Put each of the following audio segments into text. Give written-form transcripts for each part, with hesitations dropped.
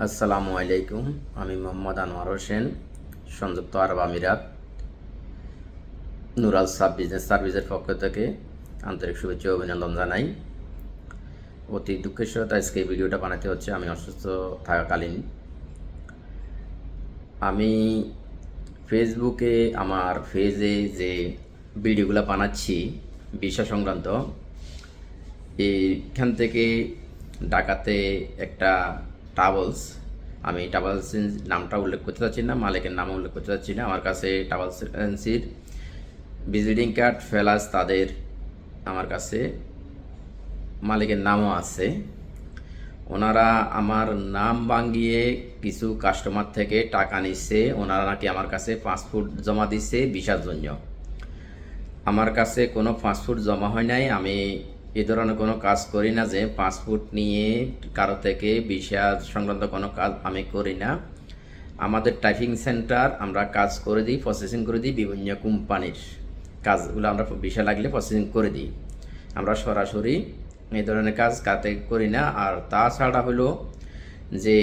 আসসালামু আলাইকুম। আমি মোহাম্মদ আনোয়ার হোসেন, সংযুক্ত আরব আমিরাত নুরাল সাব বিজনেস সার্ভিসের পক্ষ থেকে আন্তরিক শুভেচ্ছা ও অভিনন্দন জানাই। অতি দুঃখের সাথে আজকে এই ভিডিওটা বানাতে হচ্ছে। আমি অসুস্থ থাকাকালীন আমি ফেসবুকে আমার পেজে যে ভিডিওগুলো বানাচ্ছি ভিসা সংক্রান্ত, এইখান থেকে ঢাকাতে একটা ট্রাভেলস, আমি ট্রাভেলস নামটা উল্লেখ করতে চাচ্ছি না, মালিকের নাম উল্লেখ করতে চাচ্ছি না। আমার কাছে ট্রাভেলস এজেন্সির ভিজিটিং কার্ড ফেলাস তাদের আমার কাছে মালিকের নামও আছে। ওনারা আমার নাম ভাঙিয়ে কিছু কাস্টমার থেকে টাকা নিচ্ছে। ওনারা নাকি আমার কাছে পাসপোর্ট জমা দিচ্ছে ভিসার জন্য। আমার কাছে কোনো পাসপোর্ট জমা হয় নাই। আমি এ ধরনের কোনো কাজ করি না যে পাসপোর্ট নিয়ে কারো থেকে ভিসা সংক্রান্ত কোনো কাজ আমি করি না। আমাদের টাইপিং সেন্টার আমরা কাজ করে দিই, প্রসেসিং করে দিই। বিভিন্ন কোম্পানির কাজগুলো আমরা ভিসা লাগলে প্রসেসিং করে দিই। আমরা সরাসরি এই ধরনের কাজ কাতে করি না। আর তাছাড়া হলো যে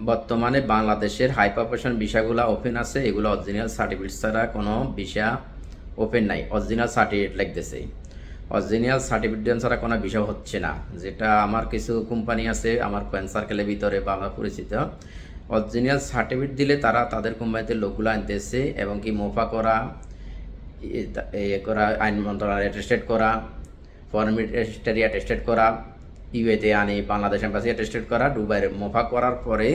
বর্তমানে বাংলাদেশের হাই প্রফেশন ভিসাগুলো ওপেন আছে, এগুলো অরিজিনাল সার্টিফিকেট ছাড়া কোনো ভিসা ওপেন নাই। অরিজিনাল সার্টিফিকেট লাগতেছে, অরিজিনাল সার্টিফিকেট ছাড়া কোনো ভিসা হচ্ছে না। যেটা আমার কিছু কোম্পানি আছে আমার ফ্রেন্ড সার্কেলের ভিতরে বা আমার পরিচিত, অরিজিনাল সার্টিফিকেট দিলে তারা তাদের কোম্পানিতে লোকগুলো আনতেছে এবং কি মোফা করা, করা, আইন মন্ত্রণালয় অ্যাটেস্টেড করা, ফরেন মিনিস্ট্রি অ্যাটেস্টেড করা, ইউএতে আনি, বাংলাদেশ এম্বাসি অ্যাটেস্টেড করা, দুবাইয়ের মোফা করার পরে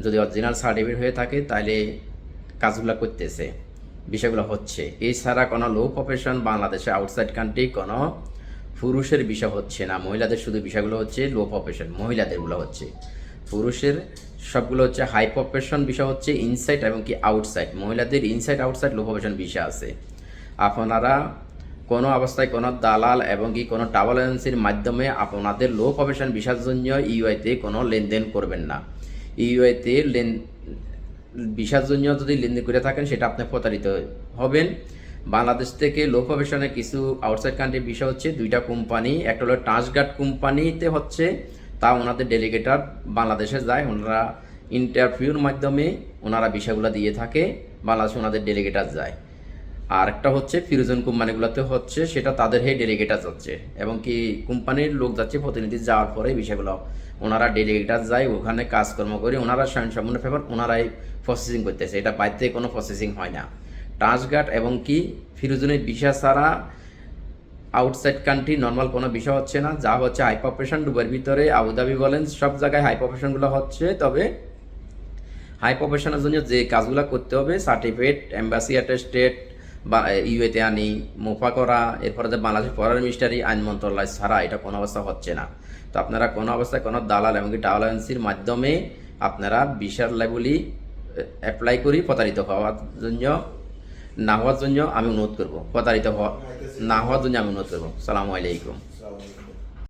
যদি অরিজিনাল সার্টিফিকেট হয়ে থাকে তাহলে কাজগুলো করতেছে, বিষয়গুলো হচ্ছে। এছাড়া কোনো লো প্রফেশন বাংলাদেশে আউটসাইড কান্ট্রি কোনো পুরুষের বিষয় হচ্ছে না। মহিলাদের শুধু বিষয়গুলো হচ্ছে লো প্রফেশন, মহিলাদেরগুলো হচ্ছে। পুরুষের সবগুলো হচ্ছে হাই প্রফেশন বিষয় হচ্ছে ইনসাইড এবং কি আউটসাইড। মহিলাদের ইনসাইড আউটসাইড লো প্রফেশন বিষয় আছে। আপনারা কোনো অবস্থায় কোনো দালাল এবং কি কোনো ট্রাভেল এজেন্সির মাধ্যমে আপনাদের লো প্রফেশন ভিসার জন্য ইউআইতে কোনো লেনদেন করবেন না। ইউআইতে ভিসার জন্য যদি লেনদেন করে থাকেন সেটা আপনি প্রতারিত হবেন। বাংলাদেশ থেকে লো প্রফেশনে কিছু আউটসাইড কান্ট্রির ভিসা হচ্ছে দুইটা কোম্পানি, একটা হলো ট্রান্সগার্ড কোম্পানিতে হচ্ছে, তা ওনাদের ডেলিগেটার বাংলাদেশে যায়, ওনারা ইন্টারভিউর মাধ্যমে ওনারা ভিসাগুলো দিয়ে থাকে, বাংলাদেশে ওনাদের ডেলিগেটার যায়। আর একটা হচ্ছে ফিরোজন কোম্পানিগুলোতে হচ্ছে সেটা তাদের হে ডেলিগেটার যাচ্ছে এবং কি কোম্পানির লোক যাচ্ছে, প্রতিনিধি যাওয়ার পরে বিষয়গুলো ওনারা ডেলিগেটার যায়, ওখানে কাজকর্ম করে ওনারা সম্পূর্ণ পেপার ওনারাই প্রসেসিং করতেছে। এটা বাইরে কোনো প্রসেসিং হয় না। ট্রান্সগার্ড এবং কি ফিরোজনের ভিসা ছাড়া আউটসাইড কান্ট্রি নর্মাল কোনো বিষয় হচ্ছে না। যা হচ্ছে হাই প্রফেশন, দুবাইয়ের ভিতরে আবুধাবি বলেন সব জায়গায় হাই প্রফেশনগুলো হচ্ছে। তবে হাই প্রফেশনের জন্য যে কাজগুলো করতে হবে, সার্টিফিকেট, এম্বাসি অ্যাটেস্টেড বা ইউএতে আনি, মোফা করা, এরপরে যে বাংলাদেশ ফরেন মিনিস্ট্রি, আইন মন্ত্রণালয় ছাড়া এটা কোনো অবস্থা হচ্ছে না। তো আপনারা কোনো অবস্থায় কোনো দালাল এমনকি ট্রাভেল এজেন্সির মাধ্যমে আপনারা ভিসার লেভেলই অ্যাপ্লাই করি প্রতারিত হওয়ার জন্য না হওয়ার জন্য আমি অনুরোধ করবো, প্রতারিত না হওয়ার জন্য আমি অনুরোধ করবো। সালামু আলাইকুম।